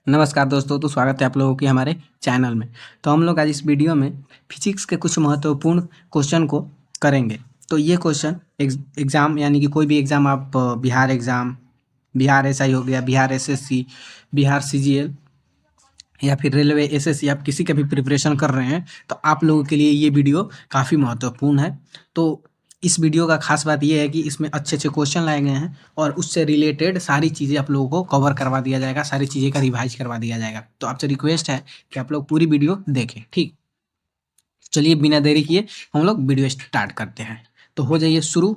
नमस्कार दोस्तों, तो स्वागत है आप लोगों की हमारे चैनल में। तो हम लोग आज इस वीडियो में फिजिक्स के कुछ महत्वपूर्ण क्वेश्चन को करेंगे। तो ये क्वेश्चन एग्ज़ाम यानी कि कोई भी एग्ज़ाम आप बिहार एग्ज़ाम, बिहार एसआई हो गया, बिहार एसएससी, बिहार सीजीएल या फिर रेलवे एसएससी, आप किसी का भी प्रिपरेशन कर रहे हैं तो आप लोगों के लिए ये वीडियो काफ़ी महत्वपूर्ण है। तो इस वीडियो का खास बात ये है कि इसमें अच्छे अच्छे क्वेश्चन लाए गए हैं और उससे रिलेटेड सारी चीज़ें आप लोगों को कवर करवा दिया जाएगा, सारी चीज़ें का रिवाइज करवा दिया जाएगा। तो आपसे रिक्वेस्ट है कि आप लोग पूरी वीडियो देखें। ठीक, चलिए बिना देरी किए हम लोग वीडियो स्टार्ट करते हैं। तो हो जाइए शुरू,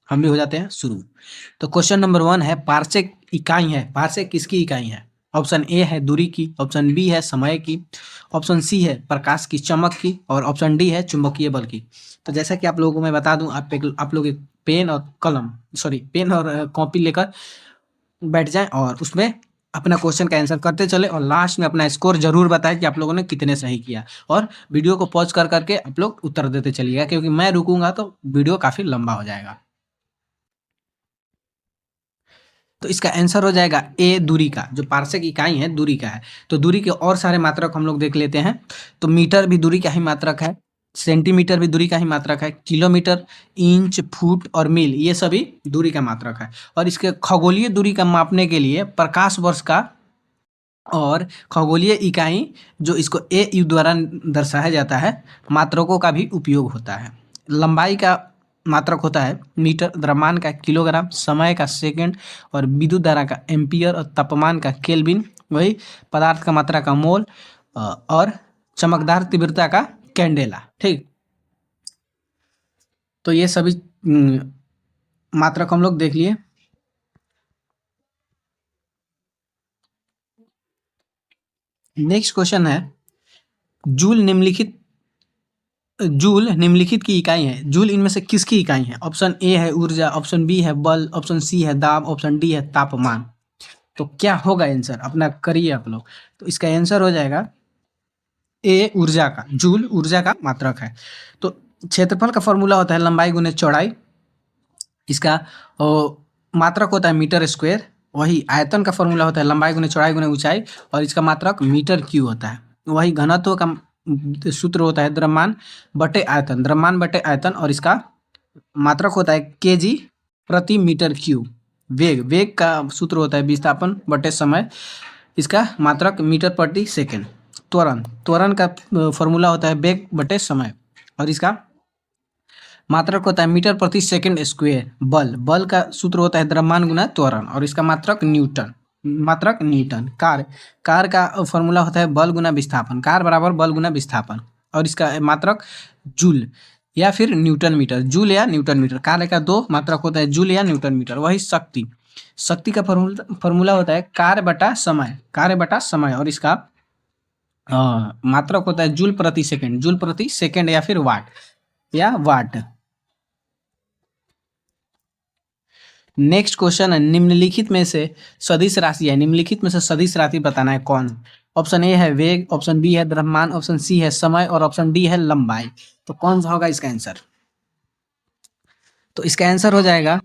हम भी हो जाते हैं शुरू। तो क्वेश्चन नंबर 1 है, पार्सेक इकाई है। पार्सेक किसकी इकाई है? ऑप्शन ए है दूरी की, ऑप्शन बी है समय की, ऑप्शन सी है प्रकाश की चमक की और ऑप्शन डी है चुंबकीय बल की। तो जैसा कि आप लोगों को मैं बता दूं, आप लोग एक पेन और कॉपी लेकर बैठ जाएं और उसमें अपना क्वेश्चन का आंसर करते चले और लास्ट में अपना स्कोर जरूर बताएं कि आप लोगों ने कितने सही किया। और वीडियो को पॉज कर करके आप लोग उत्तर देते चलिएगा, क्योंकि मैं रुकूंगा तो वीडियो काफ़ी लंबा हो जाएगा। तो इसका आंसर हो जाएगा ए, दूरी का। जो पार्सेक इकाई है दूरी का है। तो दूरी के और सारे मात्रक हम लोग देख लेते हैं। तो मीटर भी दूरी का ही मात्रक है, सेंटीमीटर भी दूरी का ही मात्रक है, किलोमीटर, इंच, फुट और मील ये सभी दूरी का मात्रक है। और इसके खगोलीय दूरी का मापने के लिए प्रकाश वर्ष का और खगोलीय इकाई जो इसको ए यू द्वारा दर्शाया जाता है, मात्रकों का भी उपयोग होता है। लंबाई का मात्रक होता है मीटर, द्रव्यमान का किलोग्राम, समय का सेकंड और विद्युत धारा का एम्पियर और तापमान का केल्विन, वही पदार्थ का मात्रा का मोल और चमकदार तीव्रता का कैंडेला। ठीक, तो ये सभी मात्रक हम लोग देख लिए। नेक्स्ट क्वेश्चन है, जूल निम्नलिखित की इकाई है। जूल इनमें से किसकी इकाई है? ऑप्शन ए है ऊर्जा, ऑप्शन बी है बल, ऑप्शन सी है दाब, ऑप्शन डी है तापमान। तो क्या होगा आंसर? अपना करिए आप लोग। तो इसका आंसर हो जाएगा ए, ऊर्जा का। जूल ऊर्जा का मात्रक है। तो क्षेत्रफल का फॉर्मूला होता है लंबाई गुने चौड़ाई। इसका मात्रक होता है मीटर स्क्वायर। वही आयतन का फॉर्मूला होता है लंबाई गुने चौड़ाई गुने ऊंचाई और इसका मात्रक मीटर क्यू होता है। वही घनत्व का सूत्र होता है द्रव्यमान बटे आयतन, द्रव्यमान बटे आयतन और इसका मात्रक होता है केजी प्रति मीटर क्यूब। वेग का सूत्र होता है विस्थापन बटे समय, इसका मात्रक मीटर प्रति सेकेंड। त्वरण का फॉर्मूला होता है वेग बटे समय और इसका मात्रक होता है मीटर प्रति सेकंड स्क्वायर। बल का सूत्र होता है द्रव्यमान गुना त्वरण और इसका मात्रक न्यूटन। कार का फॉर्मूला होता है बल गुना विस्थापन, कार बराबर बल गुना विस्थापन और इसका मात्रक जूल या फिर न्यूटन मीटर। जूल या न्यूटन मीटर, कार का दो मात्रक होता है जूल या न्यूटन मीटर। वही शक्ति का फॉर्मूला होता है कार्य बटा समय और इसका मात्रक होता है जूल प्रति सेकंड या फिर वाट। नेक्स्ट क्वेश्चन है, निम्नलिखित में से सदिश राशि बताना है कौन? ऑप्शन ए है वेग, ऑप्शन बी है द्रव्यमान, ऑप्शन सी है समय और ऑप्शन डी है लंबाई। तो कौन सा होगा इसका आंसर? तो इसका आंसर हो जाएगा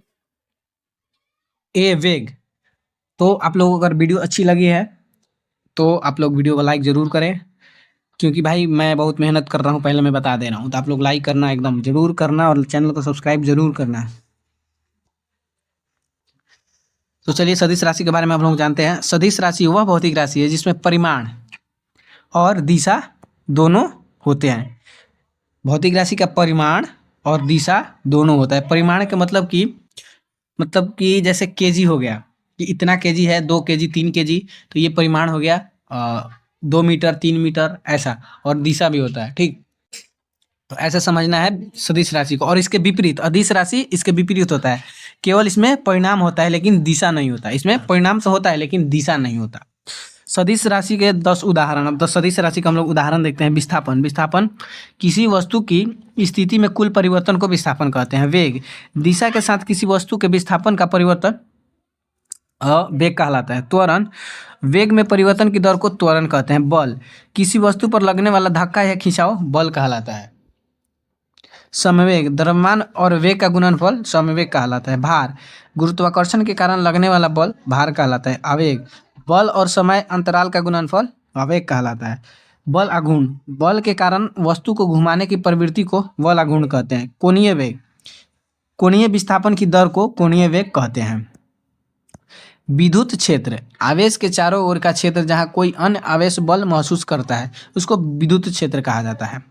ए, वेग। तो आप लोगों को अगर वीडियो अच्छी लगी है तो आप लोग वीडियो को लाइक जरूर करें, क्योंकि भाई मैं बहुत मेहनत कर रहा हूँ, पहले मैं बता दे रहा हूँ। तो आप लोग लाइक करना एकदम जरूर करना और चैनल को सब्सक्राइब जरूर करना। तो चलिए सदिश राशि के बारे में हम लोग जानते हैं। सदिश राशि वह भौतिक राशि है जिसमें परिमाण और दिशा दोनों होते हैं। भौतिक राशि का परिमाण और दिशा दोनों होता है। परिमाण का मतलब कि जैसे केजी हो गया कि इतना केजी है, 2 केजी, 3 केजी, तो ये परिमाण हो गया 2 मीटर, 3 मीटर ऐसा। और दिशा भी होता है। ठीक, तो ऐसा समझना है सदिश राशि को। और इसके विपरीत अदिश राशि इसके विपरीत होता है। केवल इसमें परिणाम होता है लेकिन दिशा नहीं होता। इसमें परिणाम तो होता है लेकिन दिशा नहीं होता। सदिश राशि के 10 उदाहरण। अब 10 सदिश राशि का हम लोग उदाहरण देखते हैं। विस्थापन किसी वस्तु की स्थिति में कुल परिवर्तन को विस्थापन कहते हैं। वेग, दिशा के साथ किसी वस्तु के विस्थापन का परिवर्तन वेग कहलाता है। त्वरण, वेग में परिवर्तन की दर को त्वरण कहते हैं। बल, किसी वस्तु पर लगने वाला धक्का या खिंचाव बल कहलाता है। समवेग, द्रव्यमान और वेग का गुणनफल समवेग कहलाता है। भार, गुरुत्वाकर्षण के कारण लगने वाला बल भार कहलाता है। आवेग, बल और समय अंतराल का गुणनफल आवेग कहलाता है। बल आघूर्ण, बल के कारण वस्तु को घुमाने की प्रवृत्ति को बल आघूर्ण कहते हैं। कोणीय वेग, कोणीय विस्थापन की दर को कोणीय वेग कहते हैं। विद्युत क्षेत्र, आवेश के चारों ओर का क्षेत्र जहां कोई अन्य आवेश बल महसूस करता है उसको विद्युत क्षेत्र कहा जाता है।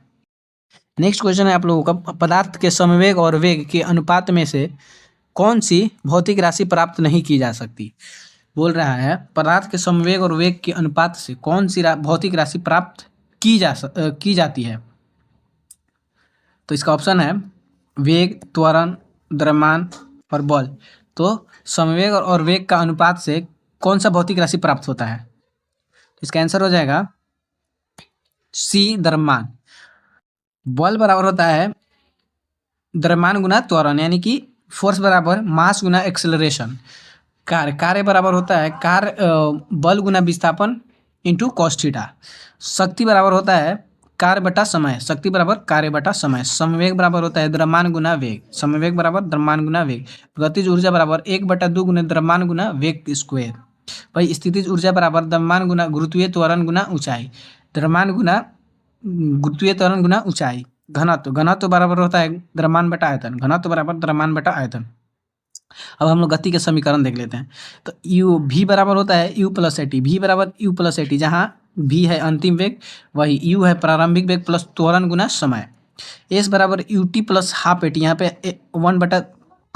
नेक्स्ट क्वेश्चन है आप लोगों का, पदार्थ के समवेग और वेग के अनुपात में से कौन सी भौतिक राशि प्राप्त नहीं की जा सकती। बोल रहा है पदार्थ के समवेग और वेग के अनुपात से कौन सी भौतिक राशि प्राप्त की जाती है। तो इसका ऑप्शन है वेग, त्वरण, द्रव्यमान और बल। तो समवेग और वेग का अनुपात से कौन सा भौतिक राशि प्राप्त होता है। इसका आंसर हो जाएगा सी, द्रव्यमान। बल बराबर होता है द्रव्यमान गुना त्वरण, यानी कि फोर्स बराबर मास गुना एक्सेलरेशन। कार्य बराबर होता है बल गुना विस्थापन इंटू कॉस थीटा। शक्ति बराबर होता है कार्य बटा समय, शक्ति बराबर कार्य बटा समय। समवेग बराबर होता है द्रव्यमान गुना वेग, समवेग बराबर द्रव्यमान गुना वेग। गतिज ऊर्जा बराबर 1/2 गुना द्रव्यमान गुना वेग स्क्वायर। भाई स्थितिज ऊर्जा बराबर द्रव्यमान गुना गुरुत्वीय त्वरण गुना ऊंचाई, द्रव्यमान गुना गुरुत्वीय त्वरण गुना ऊंचाई। घनत्व बराबर होता है द्रव्यमान बटा आयतन, घनत्व बराबर द्रव्यमान बटा आयतन। अब हम लोग गति के समीकरण देख लेते हैं। तो यू भी बराबर होता है यू प्लस ए टी, भी बराबर यू प्लस ए टी, जहाँ भी है अंतिम वेग, वही यू है प्रारंभिक वेग प्लस त्वरण गुना समय। एस बराबर U T plus half A T, यहाँ पे 1/2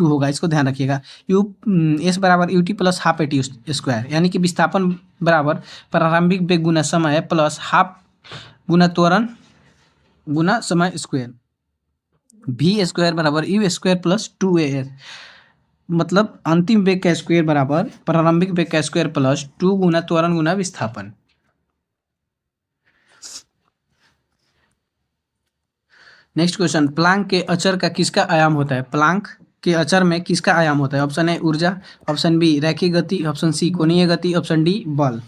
होगा, इसको ध्यान रखिएगा। एस बराबर U T plus half A T square, यानी कि विस्थापन बराबर प्रारंभिक वेग गुना समय प्लस हाफ गुना त्वरण गुना समय स्क्वायर। भी स्क्वायर बराबर यू स्क्वायर प्लस 2as, मतलब अंतिम वेग का स्क्वायर बराबर प्रारंभिक वेग का स्क्वायर प्लस 2 गुना त्वरण गुना विस्थापन। नेक्स्ट क्वेश्चन, प्लांक के अचर का किसका आयाम होता है। प्लांक के अचर में किसका आयाम होता है। ऑप्शन ए ऊर्जा, ऑप्शन बी रैखिक गति, ऑप्शन सी कोणीय गति, ऑप्शन डी बल।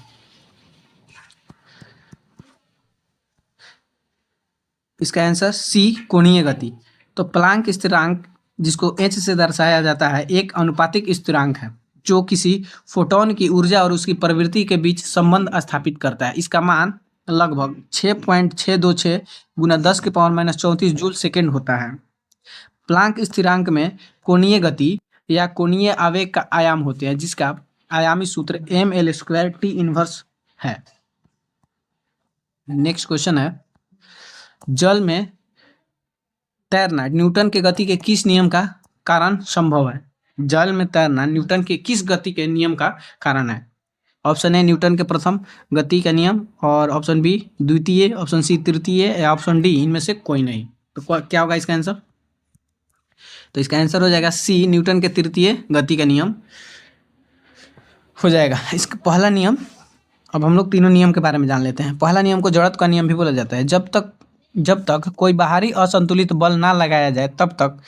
इसका आंसर सी, कोणीय गति। तो प्लांक स्थिरांक, जिसको एच से दर्शाया जाता है, एक अनुपातिक स्थिरांक है जो किसी फोटोन की ऊर्जा और उसकी प्रवृत्ति के बीच संबंध स्थापित करता है। इसका मान लगभग 6.626 गुना 10⁻⁻34 जूल सेकेंड होता है। प्लांक स्थिरांक में कोणीय गति या कोणीय आवेग का आयाम होते हैं, जिसका आयामी सूत्र ml² T इनवर्स है। नेक्स्ट क्वेश्चन है, जल में तैरना न्यूटन के गति के किस नियम का कारण संभव है। जल में तैरना न्यूटन के किस गति के नियम का कारण है। ऑप्शन ए न्यूटन के प्रथम गति का नियम, और ऑप्शन बी द्वितीय, ऑप्शन सी तृतीय, या ऑप्शन डी इनमें से कोई नहीं। तो क्या होगा इसका आंसर। तो इसका आंसर हो जाएगा सी, न्यूटन के तृतीय गति का नियम हो जाएगा इसका पहला नियम। अब हम लोग तीनों नियम के बारे में जान लेते हैं। पहला नियम को जड़त्व का नियम भी बोला जाता है। जब तक कोई बाहरी असंतुलित बल ना लगाया जाए तब तक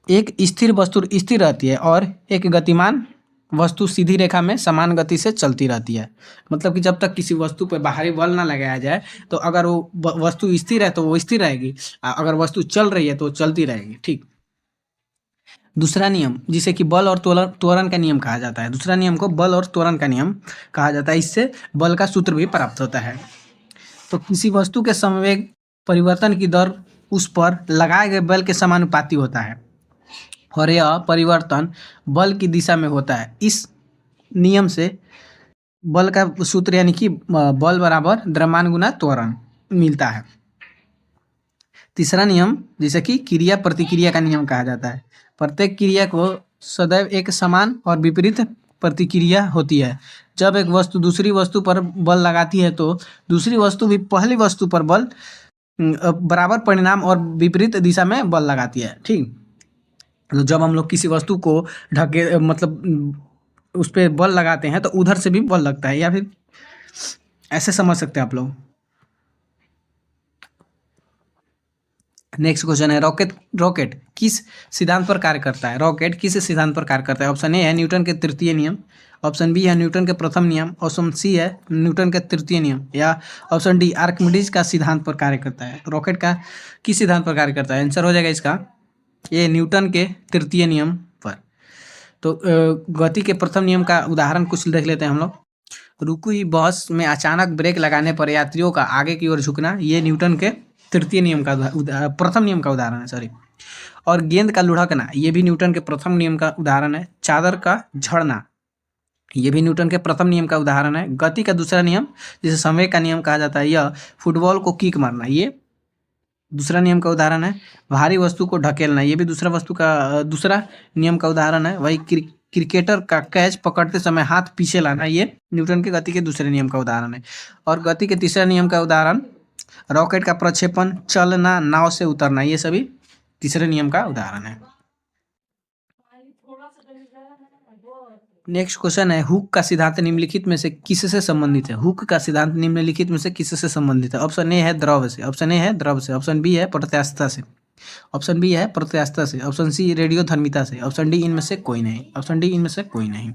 एक स्थिर वस्तु स्थिर रहती है और एक गतिमान वस्तु सीधी रेखा में समान गति से चलती रहती है। मतलब कि जब तक किसी वस्तु पर बाहरी बल ना लगाया जाए तो अगर वो वस्तु स्थिर है तो वो स्थिर रहेगी, अगर वस्तु चल रही है तो चलती रहेगी। ठीक। दूसरा नियम, जिसे कि बल और त्वरण का नियम कहा जाता है, दूसरा नियम को बल और त्वरण का नियम कहा जाता है। इससे बल का सूत्र भी प्राप्त होता है। तो किसी वस्तु के समवेग परिवर्तन की दर उस पर लगाए गए बल के समानुपाती होता है और यह परिवर्तन बल की दिशा में होता है। इस नियम से बल का सूत्र यानी कि बल बराबर द्रव्यमान गुना त्वरण मिलता है। तीसरा नियम, जिसे कि क्रिया प्रतिक्रिया का नियम कहा जाता है। प्रत्येक क्रिया को सदैव एक समान और विपरीत प्रतिक्रिया होती है। जब एक वस्तु दूसरी वस्तु पर बल लगाती है तो दूसरी वस्तु भी पहली वस्तु पर बल बराबर परिणाम और विपरीत दिशा में बल लगाती है। ठीक। तो जब हम लोग किसी वस्तु को ढके मतलब उस पर बल लगाते हैं तो उधर से भी बल लगता है, या फिर ऐसे समझ सकते हैं आप लोग। नेक्स्ट क्वेश्चन है, रॉकेट किस सिद्धांत पर कार्य करता है। रॉकेट किस सिद्धांत पर कार्य करता है। ऑप्शन ए है न्यूटन के तृतीय नियम, ऑप्शन बी है न्यूटन के प्रथम नियम, ऑप्शन सी है न्यूटन के तृतीय नियम, या ऑप्शन डी आर्किमिडीज का सिद्धांत पर कार्य करता है। रॉकेट का किस सिद्धांत पर कार्य करता है। आंसर हो जाएगा इसका ये न्यूटन के तृतीय नियम पर। तो गति के प्रथम नियम का उदाहरण कुछ देख लेते हैं हम लोग। रुकी हुई बस में अचानक ब्रेक लगाने पर यात्रियों का आगे की ओर झुकना, ये न्यूटन के तृतीय नियम का प्रथम नियम का उदाहरण है, सॉरी। और गेंद का लुढ़कना, ये भी न्यूटन के प्रथम नियम का उदाहरण है। चादर का झड़ना, ये भी न्यूटन के प्रथम नियम का उदाहरण है। गति का दूसरा नियम, जिसे संवेग का नियम कहा जाता है, यह फुटबॉल को किक मारना, ये दूसरा नियम का उदाहरण है। भारी वस्तु को ढकेलना, ये भी दूसरा नियम का उदाहरण है। वही क्रिकेटर का कैच पकड़ते समय हाथ पीछे लाना, ये न्यूटन के गति के दूसरे नियम का उदाहरण है। और गति के तीसरा नियम का उदाहरण रॉकेट का प्रक्षेपण, चलना, नाव से उतरना, ये सभी तीसरे नियम का उदाहरण है। नेक्स्ट क्वेश्चन है, हुक का सिद्धांत निम्नलिखित में से किससे संबंधित है? हुक का सिद्धांत निम्नलिखित में से किससे संबंधित है? ऑप्शन ए है द्रव से, ऑप्शन ए है द्रव से, ऑप्शन बी है प्रत्यास्थता से, ऑप्शन बी है प्रत्यास्थता से, ऑप्शन सी रेडियोधर्मिता से, ऑप्शन डी इनमें से कोई नहीं, ऑप्शन डी इनमें से कोई नहीं।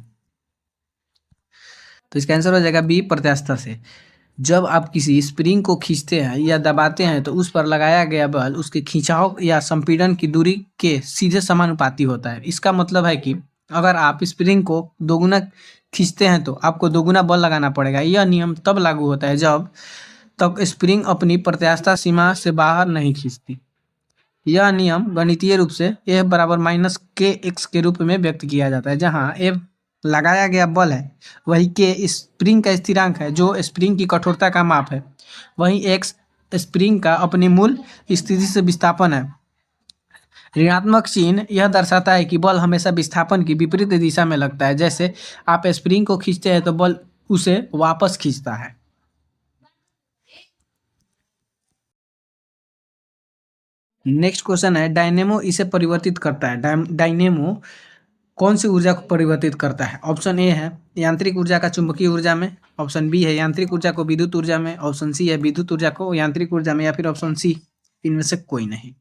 तो इसका आंसर हो जाएगा बी प्रत्यास्थता से। जब आप किसी स्प्रिंग को खींचते हैं या दबाते हैं तो उस पर लगाया गया बल उसके खिंचाव या संपीड़न की दूरी के सीधे समानुपाती होता है। इसका मतलब है कि अगर आप स्प्रिंग को दोगुना खींचते हैं तो आपको दोगुना बल लगाना पड़ेगा। यह नियम तब लागू होता है जब तक स्प्रिंग अपनी प्रत्यास्थता सीमा से बाहर नहीं खींचती। यह नियम गणितीय रूप से F बराबर माइनस के एक्स के रूप में व्यक्त किया जाता है, जहाँ F लगाया गया बल है, वही के स्प्रिंग का स्थिरांक है जो स्प्रिंग की कठोरता का माप है, वही एक्स स्प्रिंग का अपनी मूल स्थिति से विस्थापन है। ऋणात्मक चिन्ह यह दर्शाता है कि बल हमेशा विस्थापन की विपरीत दिशा में लगता है। जैसे आप स्प्रिंग को खींचते हैं तो बल उसे वापस खींचता है। नेक्स्ट क्वेश्चन है, डायनेमो इसे परिवर्तित करता है। डायनेमो कौन सी ऊर्जा को परिवर्तित करता है? ऑप्शन ए है यांत्रिक ऊर्जा का चुंबकीय ऊर्जा में, ऑप्शन बी है यांत्रिक ऊर्जा को विद्युत ऊर्जा में, ऑप्शन सी है विद्युत ऊर्जा को यांत्रिक ऊर्जा में, या फिर ऑप्शन सी इनमें से कोई नहीं।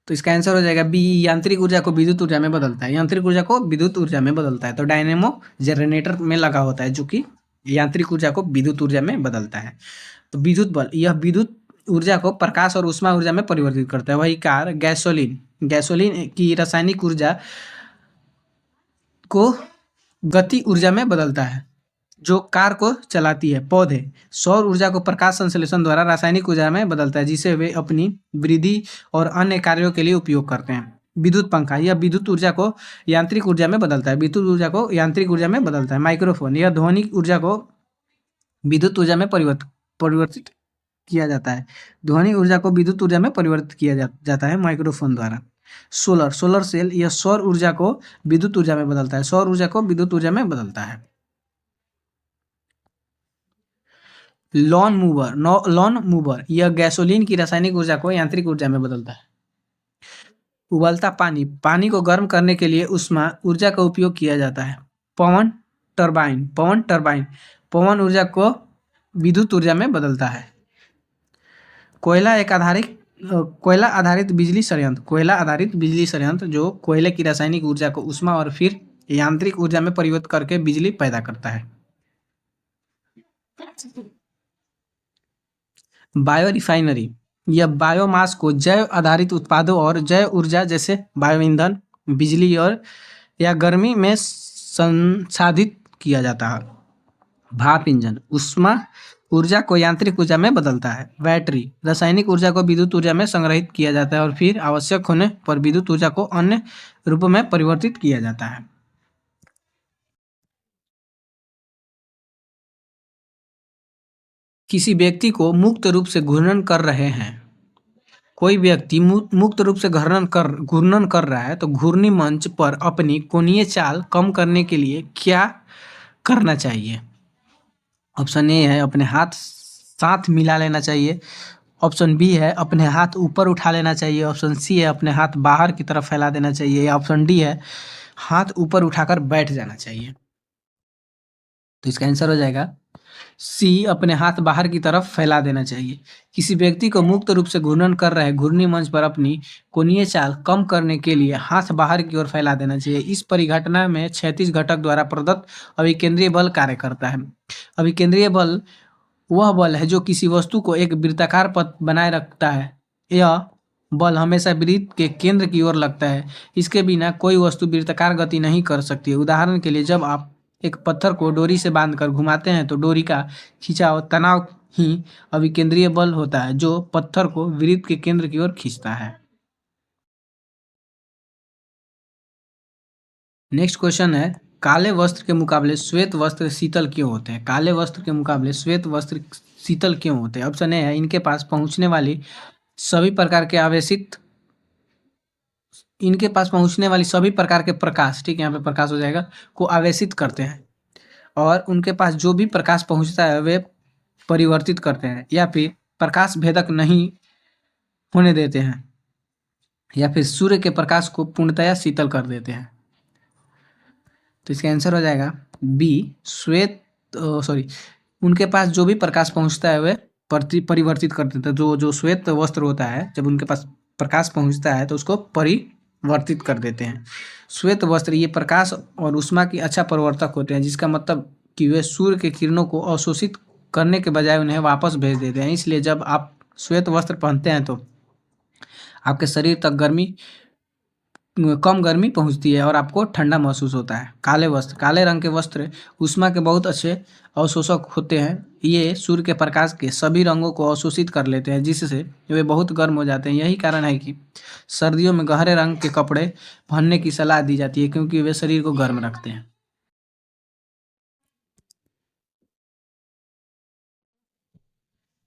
तो इसका आंसर हो जाएगा बी, यांत्रिक ऊर्जा को विद्युत ऊर्जा में बदलता है, यांत्रिक ऊर्जा को विद्युत ऊर्जा में बदलता है। तो डायनेमो जनरेटर में लगा होता है जो कि यांत्रिक ऊर्जा को विद्युत ऊर्जा में बदलता है। तो विद्युत बल, यह विद्युत ऊर्जा को प्रकाश और ऊष्मा ऊर्जा में परिवर्तित करता है। वही कार गैसोलीन की रासायनिक ऊर्जा को गति ऊर्जा में बदलता है जो कार को चलाती है। पौधे सौर ऊर्जा को प्रकाश संश्लेषण द्वारा रासायनिक ऊर्जा में बदलता है, जिसे वे अपनी वृद्धि और अन्य कार्यों के लिए उपयोग करते हैं। विद्युत पंखा, यह विद्युत ऊर्जा को यांत्रिक ऊर्जा में बदलता है, विद्युत ऊर्जा को यांत्रिक ऊर्जा में बदलता है। माइक्रोफोन, यह ध्वनि ऊर्जा को विद्युत ऊर्जा में परिवर्तित किया जाता है, ध्वनि ऊर्जा को विद्युत ऊर्जा में परिवर्तित किया जाता है माइक्रोफोन द्वारा। सोलर सेल, यह सौर ऊर्जा को विद्युत ऊर्जा में बदलता है, सौर ऊर्जा को विद्युत ऊर्जा में बदलता है। लॉन मूवर, यह गैसोलीन की रासायनिक ऊर्जा को यांत्रिक ऊर्जा में बदलता है। उबलता पानी को गर्म करने के लिए ऊष्मा ऊर्जा का उपयोग किया जाता है। पवन टरबाइन पवन ऊर्जा को विद्युत ऊर्जा में बदलता है। कोयला आधारित बिजली संयंत्र जो कोयले की रासायनिक ऊर्जा को ऊष्मा और फिर यांत्रिक ऊर्जा में परिवर्तित करके बिजली पैदा करता है। बायो रिफाइनरी, यह बायोमास को जैव आधारित उत्पादों और जैव ऊर्जा जैसे बायो ईंधन, बिजली और या गर्मी में संसाधित किया जाता है। भाप इंजन ऊष्मा ऊर्जा को यांत्रिक ऊर्जा में बदलता है। बैटरी रासायनिक ऊर्जा को विद्युत ऊर्जा में संग्रहित किया जाता है और फिर आवश्यक होने पर विद्युत ऊर्जा को अन्य रूपों में परिवर्तित किया जाता है। किसी व्यक्ति को मुक्त रूप से घूर्णन कर रहे हैं, कोई व्यक्ति मुक्त रूप से घूर्णन कर रहा है तो घूर्णी मंच पर अपनी कोणीय चाल कम करने के लिए क्या करना चाहिए? ऑप्शन ए है अपने हाथ साथ मिला लेना चाहिए, ऑप्शन बी है अपने हाथ ऊपर उठा लेना चाहिए, ऑप्शन सी है अपने हाथ बाहर की तरफ फैला देना चाहिए, या ऑप्शन डी है हाथ ऊपर उठाकर बैठ जाना चाहिए। तो इसका आंसर हो जाएगा सी, अपने हाथ बाहर की तरफ फैला देना चाहिए। किसी व्यक्ति को मुक्त रूप से घूर्णन कर रहे घूर्णी मंच पर अपनी कोणीय चाल कम करने के लिए हाथ बाहर की ओर फैला देना चाहिए। इस परिघटना में क्षैतिज घटक द्वारा प्रदत्त अभिकेंद्रीय बल कार्य करता है। अभिकेंद्रीय बल वह बल है जो किसी वस्तु को एक वृत्ताकार पथ बनाए रखता है। यह बल हमेशा वृत्त के केंद्र की ओर लगता है, इसके बिना कोई वस्तु वृत्ताकार गति नहीं कर सकती। उदाहरण के लिए, जब आप एक पत्थर को डोरी से बांधकर घुमाते हैं तो डोरी का खिंचाव तनाव ही अभिकेंद्रीय बल होता है जो पत्थर को वृत्त के केंद्र की ओर खींचता है। नेक्स्ट क्वेश्चन है, काले वस्त्र के मुकाबले श्वेत वस्त्र शीतल क्यों होते हैं? काले वस्त्र के मुकाबले श्वेत वस्त्र शीतल क्यों होते हैं? ऑप्शन ए है, इनके पास पहुंचने वाली सभी प्रकार के प्रकाश, ठीक है, यहाँ पे प्रकाश हो जाएगा, को आवेशित करते हैं और उनके पास जो भी प्रकाश पहुंचता है वे परिवर्तित करते हैं या फिर प्रकाश भेदक नहीं होने देते हैं या फिर सूर्य के प्रकाश को पूर्णतया शीतल कर देते हैं। तो इसका आंसर हो जाएगा बी, श्वेत सॉरी उनके पास जो भी प्रकाश पहुंचता है वे परिवर्तित कर देते हैं। जो जो श्वेत वस्त्र होता है जब उनके पास प्रकाश पहुंचता है तो उसको परिवर्तित कर देते हैं। श्वेत वस्त्र ये प्रकाश और ऊष्मा की अच्छा परिवर्तक होते हैं, जिसका मतलब कि वे सूर्य के किरणों को अवशोषित करने के बजाय उन्हें वापस भेज देते हैं। इसलिए जब आप श्वेत वस्त्र पहनते हैं तो आपके शरीर तक कम गर्मी पहुंचती है और आपको ठंडा महसूस होता है। काले रंग के वस्त्र ऊष्मा के बहुत अच्छे अवशोषक होते हैं। ये सूर्य के प्रकाश के सभी रंगों को अवशोषित कर लेते हैं, जिससे वे बहुत गर्म हो जाते हैं। यही कारण है कि सर्दियों में गहरे रंग के कपड़े पहनने की सलाह दी जाती है, क्योंकि वे शरीर को गर्म रखते हैं।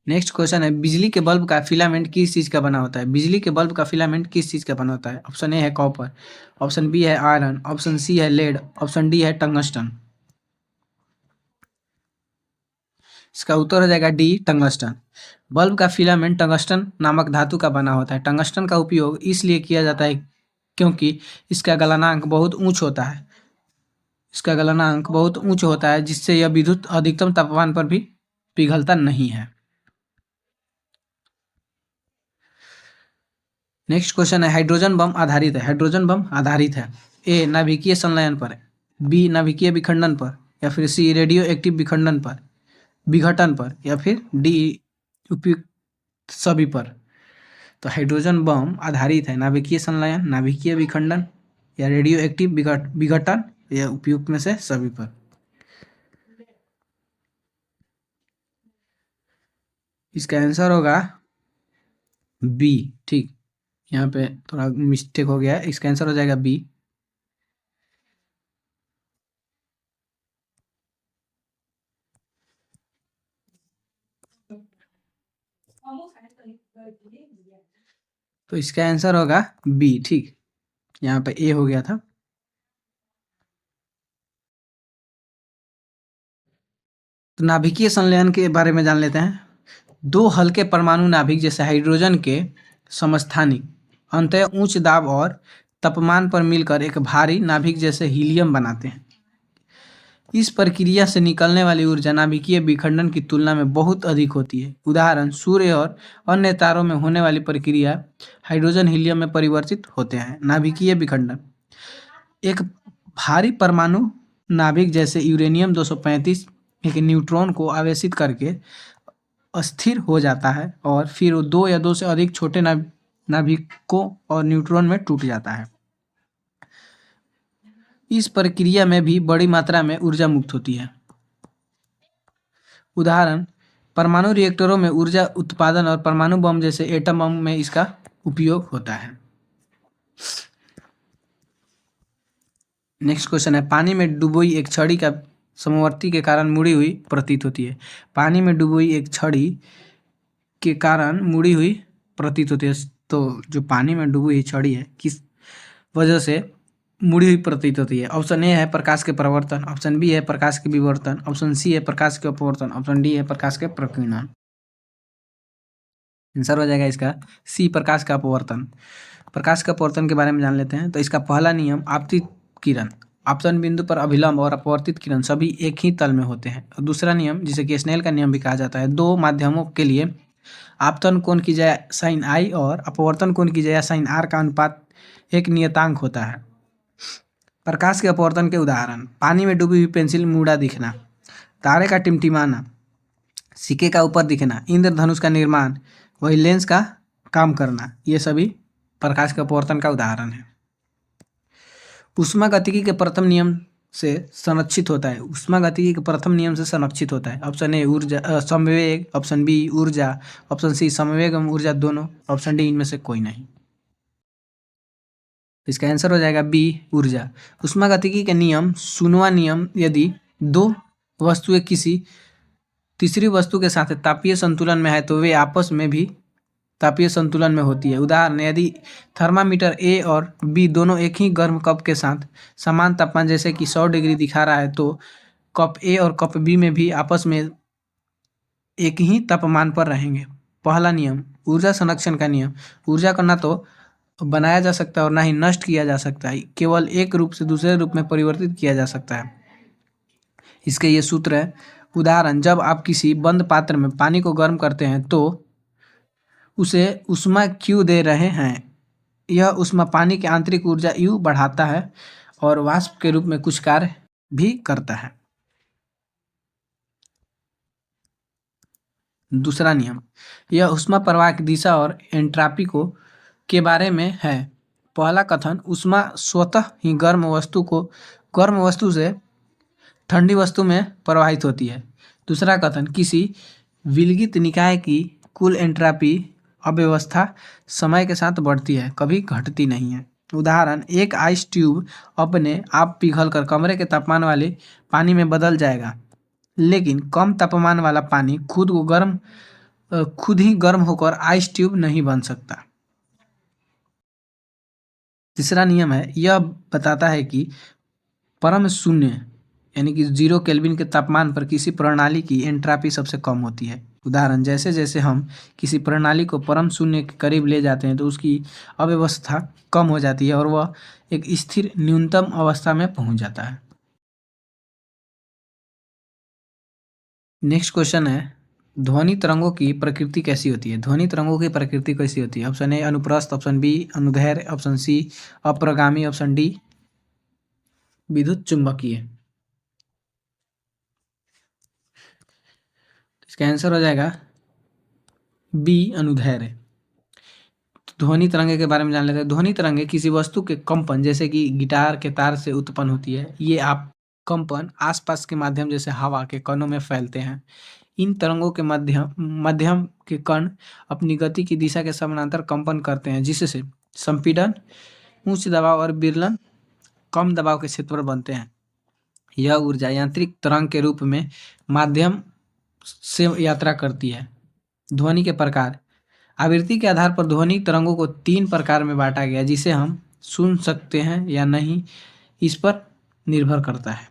नेक्स्ट क्वेश्चन है, बिजली के बल्ब का फिलामेंट किस चीज का बना होता है? बिजली के बल्ब का फिलामेंट किस चीज का बना होता है? ऑप्शन ए है कॉपर, ऑप्शन बी है आयरन, ऑप्शन सी है लेड, ऑप्शन डी है टंगस्टन। इसका उत्तर हो जाएगा डी, टंगस्टन। बल्ब का फिलामेंट टंगस्टन नामक धातु का बना होता है। टंगस्टन का उपयोग इसलिए किया जाता है क्योंकि इसका गलनांक बहुत ऊंच होता है, जिससे यह विद्युत अधिकतम तापमान पर भी पिघलता नहीं है। नेक्स्ट क्वेश्चन है, हाइड्रोजन बम आधारित है। ए नाभिकीय संलयन पर, बी नाभिकीय विखंडन पर, या फिर सी रेडियो एक्टिव विघटन पर, या फिर डी उपयुक्त सभी पर। तो हाइड्रोजन बम आधारित है नाभिकीय संलयन, नाभिकीय विखंडन या रेडियो एक्टिव विघटन या उपयुक्त में से सभी पर। इसका आंसर होगा बी, ठीक, यहाँ पे थोड़ा मिस्टेक हो गया है। इसका आंसर हो जाएगा बी। तो इसका आंसर होगा बी, ठीक, यहाँ पे ए हो गया था। तो नाभिकीय संलयन के बारे में जान लेते हैं। दो हल्के परमाणु नाभिक जैसे हाइड्रोजन के समस्थानिक अंततः उच्च दाब और तापमान पर मिलकर एक भारी नाभिक जैसे हीलियम बनाते हैं। इस प्रक्रिया से निकलने वाली ऊर्जा नाभिकीय विखंडन की तुलना में बहुत अधिक होती है। उदाहरण, सूर्य और अन्य तारों में होने वाली प्रक्रिया हाइड्रोजन हीलियम में परिवर्तित होते हैं। नाभिकीय विखंडन एक भारी परमाणु नाभिक जैसे यूरेनियम 235 एक न्यूट्रॉन को आवेशित करके अस्थिर हो जाता है और फिर वो दो या दो से अधिक छोटे नाभिकों और न्यूट्रॉन में टूट जाता है। इस प्रक्रिया में भी बड़ी मात्रा में ऊर्जा मुक्त होती है। उदाहरण, परमाणु रिएक्टरों में ऊर्जा उत्पादन और परमाणु बम जैसे एटम बम में इसका उपयोग होता है। नेक्स्ट क्वेश्चन है, पानी में डूबी एक छड़ी का समवर्ती के कारण मुड़ी हुई प्रतीत होती है। पानी में डूबी एक छड़ी के कारण मुड़ी हुई प्रतीत होती है। तो जो पानी में डूबी हुई छड़ी है किस वजह से मुड़ी हुई प्रतीत होती है? ऑप्शन ए है प्रकाश के प्रवर्तन, ऑप्शन बी है प्रकाश के विवर्तन, ऑप्शन सी है प्रकाश के अपवर्तन, ऑप्शन डी है प्रकाश के प्रकीर्णन। आंसर हो जाएगा इसका सी, प्रकाश का अपवर्तन। प्रकाश के अपवर्तन के बारे में जान लेते हैं। तो इसका पहला नियम, आपतित किरण आपतन बिंदु पर अभिलंब और अपवर्तित किरण सभी एक ही तल में होते हैं। और दूसरा नियम, जिसे कि स्नेल का नियम भी कहा जाता है, दो माध्यमों के लिए आपतन कोण की जगह साइन आई और अपवर्तन कोण की जगह साइन आर का अनुपात एक नियतांक होता है। प्रकाश के अपवर्तन के उदाहरण, पानी में डूबी हुई पेंसिल मुड़ा दिखना, तारे का टिमटिमाना, सिक्के का ऊपर दिखना, इंद्रधनुष का निर्माण, वही लेंस का काम करना, ये सभी प्रकाश के अपवर्तन का उदाहरण है। ऊष्मागतिकी के प्रथम नियम से संरक्षित होता है, ऊष्मागतिकी के प्रथम नियम से संरक्षित होता है। ऑप्शन ए ऊर्जा समवेग, ऑप्शन बी ऊर्जा, ऑप्शन सी समवेग एवं ऊर्जा दोनों, ऑप्शन डी इनमें से कोई नहीं। इसका आंसर हो जाएगा बी ऊर्जा। ऊष्मागतिकी के नियम, शून्यवा नियम, यदि दो वस्तुएं किसी तीसरी वस्तु के साथ तापीय संतुलन में है तो वे आपस में भी तापीय संतुलन में होती है। उदाहरण, यदि थर्मामीटर ए और बी दोनों एक ही गर्म कप के साथ समान तापमान जैसे कि 100 डिग्री दिखा रहा है तो कप ए और कप बी में भी आपस में एक ही तापमान पर रहेंगे। पहला नियम, ऊर्जा संरक्षण का नियम। ऊर्जा को न तो बनाया जा सकता है और ना ही नष्ट किया जा सकता है, केवल एक रूप से दूसरे रूप में परिवर्तित किया जा सकता है। इसके ये सूत्र है। उदाहरण, जब आप किसी बंद पात्र में पानी को गर्म करते हैं तो उसे ऊष्मा क्यू दे रहे हैं। यह ऊष्मा पानी की आंतरिक ऊर्जा यू बढ़ाता है और वाष्प के रूप में कुछ कार्य भी करता है। दूसरा नियम, यह ऊष्मा प्रवाह की दिशा और एंट्रॉपी को के बारे में है। पहला कथन, ऊष्मा स्वतः ही गर्म वस्तु से ठंडी वस्तु में प्रवाहित होती है। दूसरा कथन, किसी विलगित निकाय की कुल एंट्रॉपी अव्यवस्था समय के साथ बढ़ती है, कभी घटती नहीं है। उदाहरण, एक आइस ट्यूब अपने आप पिघलकर कमरे के तापमान वाले पानी में बदल जाएगा, लेकिन कम तापमान वाला पानी खुद ही गर्म होकर आइस ट्यूब नहीं बन सकता। तीसरा नियम है, यह बताता है कि परम शून्य यानी कि 0 केल्विन के तापमान पर किसी प्रणाली की एंट्रॉपी सबसे कम होती है। उदाहरण, जैसे जैसे हम किसी प्रणाली को परम शून्य के करीब ले जाते हैं तो उसकी अव्यवस्था कम हो जाती है और वह एक स्थिर न्यूनतम अवस्था में पहुंच जाता है। नेक्स्ट क्वेश्चन है, ध्वनि तरंगों की प्रकृति कैसी होती है? ध्वनि तरंगों की प्रकृति कैसी होती है? ऑप्शन ए अनुप्रस्थ, ऑप्शन बी अनुदैर्घ्य, ऑप्शन सी अप्रगामी, ऑप्शन डी विद्युत चुंबकीय। इसका आंसर हो जाएगा बी अनुदैर्घ्य। ध्वनि तरंगे के बारे में जान लेते हैं। ध्वनि तरंगे किसी वस्तु के कंपन जैसे कि गिटार के तार से उत्पन्न होती है। ये आप कंपन आसपास के माध्यम जैसे हवा के कणों में फैलते हैं। इन तरंगों के मध्यम के कण अपनी गति की दिशा के समानांतर कंपन करते हैं, जिससे संपीड़न उच्च दबाव और विरलन कम दबाव के क्षेत्र पर बनते हैं। यह ऊर्जा यांत्रिक तरंग के रूप में माध्यम से यात्रा करती है। ध्वनि के प्रकार, आवृत्ति के आधार पर ध्वनि तरंगों को 3 प्रकार में बांटा गया, जिसे हम सुन सकते हैं या नहीं इस पर निर्भर करता है।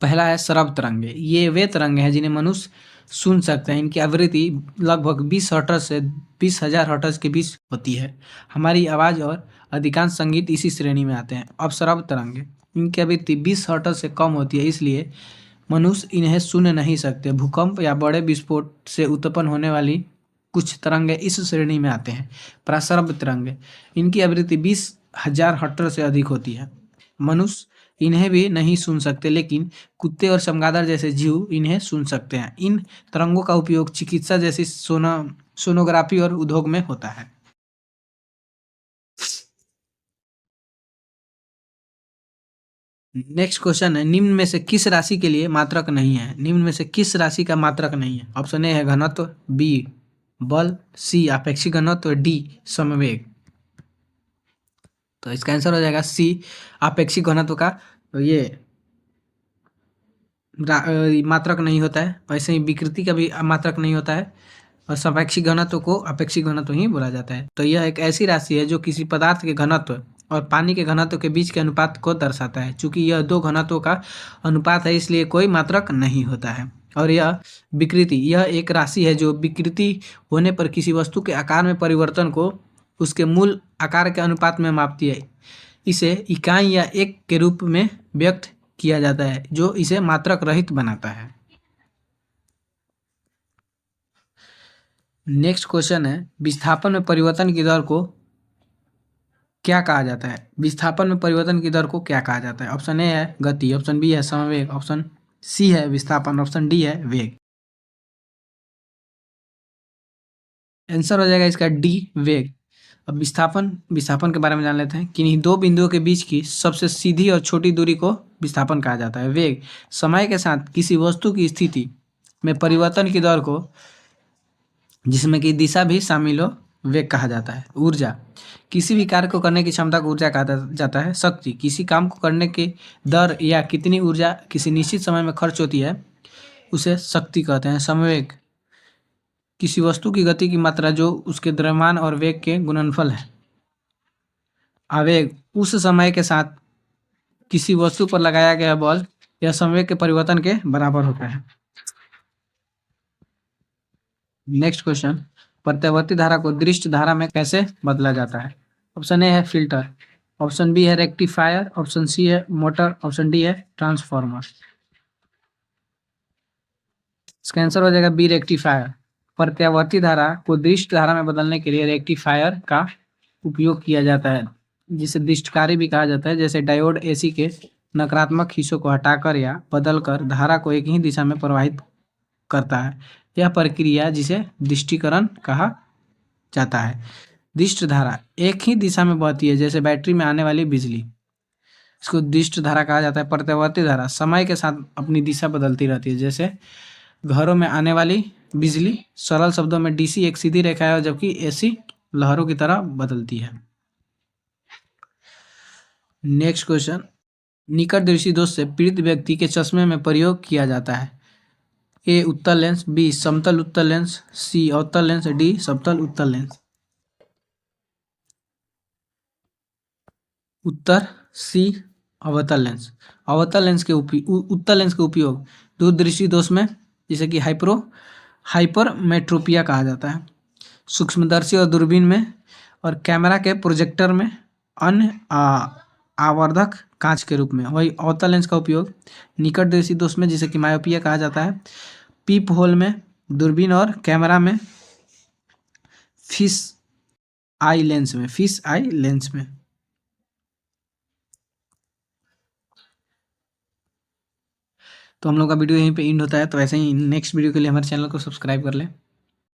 पहला है श्रव्य तरंगे। ये वे तरंगे हैं जिन्हें मनुष्य सुन सकते हैं। इनकी आवृत्ति लगभग 20 हर्ट्ज से 20,000 हर्ट्ज के बीच होती है। हमारी आवाज़ और अधिकांश संगीत इसी श्रेणी में आते हैं। अब श्रव्य तरंगे, इनकी आवृत्ति 20 हर्ट्ज से कम होती है, इसलिए मनुष्य इन्हें सुन नहीं सकते। भूकंप या बड़े विस्फोट से उत्पन्न होने वाली कुछ तरंगे इस श्रेणी में आते हैं। प्राश्रव्य तरंगे, इनकी आवृत्ति 20,000 हर्ट्ज से अधिक होती है। मनुष्य इन्हें भी नहीं सुन सकते, लेकिन कुत्ते और चमगादड़ जैसे जीव इन्हें सुन सकते हैं। इन तरंगों का उपयोग चिकित्सा जैसी सोनोग्राफी और उद्योग में होता है। नेक्स्ट क्वेश्चन है, निम्न में से किस राशि के लिए मात्रक नहीं है? निम्न में से किस राशि का मात्रक नहीं है? ऑप्शन ए है घनत्व, बी बल, सी आपेक्षिक घनत्व, डी समवेग। तो इसका आंसर हो जाएगा सी आपेक्षिक घनत्व का ये मात्रक नहीं होता है। वैसे ही विकृति का भी मात्रक नहीं होता है और सापेक्षिक घनत्व को अपेक्षिक घनत्व ही बोला जाता है। तो यह एक ऐसी राशि है जो किसी पदार्थ के घनत्व और पानी के घनत्व के बीच के अनुपात को दर्शाता है। चूंकि यह दो घनत्वों का अनुपात है, इसलिए कोई मात्रक नहीं होता है। और यह विकृति, यह एक राशि है जो विकृति होने पर किसी वस्तु के आकार में परिवर्तन को उसके मूल आकार के अनुपात में मापती है। इसे इकाई या एक के रूप में व्यक्त किया जाता है, जो इसे मात्रक रहित बनाता है। नेक्स्ट क्वेश्चन है, विस्थापन में परिवर्तन की दर को क्या कहा जाता है? विस्थापन में परिवर्तन की दर को क्या कहा जाता है? ऑप्शन ए है गति, ऑप्शन बी है समवेग, ऑप्शन सी है विस्थापन, ऑप्शन डी है वेग। आंसर हो जाएगा इसका डी वेग। अब विस्थापन विस्थापन के बारे में जान लेते हैं। किन्हीं दो बिंदुओं के बीच की सबसे सीधी और छोटी दूरी को विस्थापन कहा जाता है। वेग समय के साथ किसी वस्तु की स्थिति में परिवर्तन की दर को, जिसमें कि दिशा भी शामिल हो, वेग कहा जाता है। ऊर्जा किसी भी कार्य को करने की क्षमता को ऊर्जा कहा जाता है। शक्ति किसी काम को करने की दर या कितनी ऊर्जा किसी निश्चित समय में खर्च होती है, उसे शक्ति कहते हैं। संवेग किसी वस्तु की गति की मात्रा जो उसके द्रव्यमान और वेग के गुणनफल है। आवेग उस समय के साथ किसी वस्तु पर लगाया गया बल या संवेग के परिवर्तन के बराबर होता है। नेक्स्ट क्वेश्चन, प्रत्यावर्ती धारा को दृष्ट धारा में कैसे बदला जाता है? ऑप्शन ए है फिल्टर, ऑप्शन बी है रेक्टिफायर, ऑप्शन सी है मोटर, ऑप्शन डी है ट्रांसफार्मर। इसका आंसर हो जाएगा बी रेक्टिफायर। प्रत्यावर्ती धारा को दृष्ट धारा में बदलने के लिए रेक्टिफायर का उपयोग किया जाता है, जिसे दृष्टकारी भी कहा जाता है। जैसे डायोड एसी के नकारात्मक हिस्सों को हटाकर या बदलकर धारा को एक ही दिशा में प्रवाहित करता है। यह प्रक्रिया जिसे दृष्टिकरण कहा जाता है। दृष्ट धारा एक ही दिशा में बहती है, जैसे बैटरी में आने वाली बिजली, इसको दृष्ट धारा कहा जाता है। प्रत्यावर्ती धारा समय के साथ अपनी दिशा बदलती रहती है, जैसे घरों में आने वाली बिजली। सरल शब्दों में डीसी एक सीधी रेखा है, जबकि एसी लहरों की तरह बदलती है। नेक्स्ट क्वेश्चन, निकट दृष्टि दोष से पीड़ित व्यक्ति के चश्मे में प्रयोग किया जाता है। ए उत्तल लेंस, बी समतल उत्तल लेंस, सी अवतल लेंस, डी समतल उत्तल लेंस। उत्तर सी अवतल लेंस। अवतल लेंस के उत्तल लेंस के उपयोग दूरदृष्टि दोष में, जिसे कि हाइपरमेट्रोपिया कहा जाता है, सूक्ष्मदर्शी और दूरबीन में, और कैमरा के प्रोजेक्टर में अन्य आवर्धक कांच के रूप में। वही अवतल लेंस का उपयोग निकट दृष्टि दोष में, जिसे कि मायोपिया कहा जाता है, पीप होल में, दूरबीन और कैमरा में, फिश आई लेंस में। तो हम लोग का वीडियो यहीं पे एंड होता है। तो ऐसे ही नेक्स्ट वीडियो के लिए हमारे चैनल को सब्सक्राइब कर लें।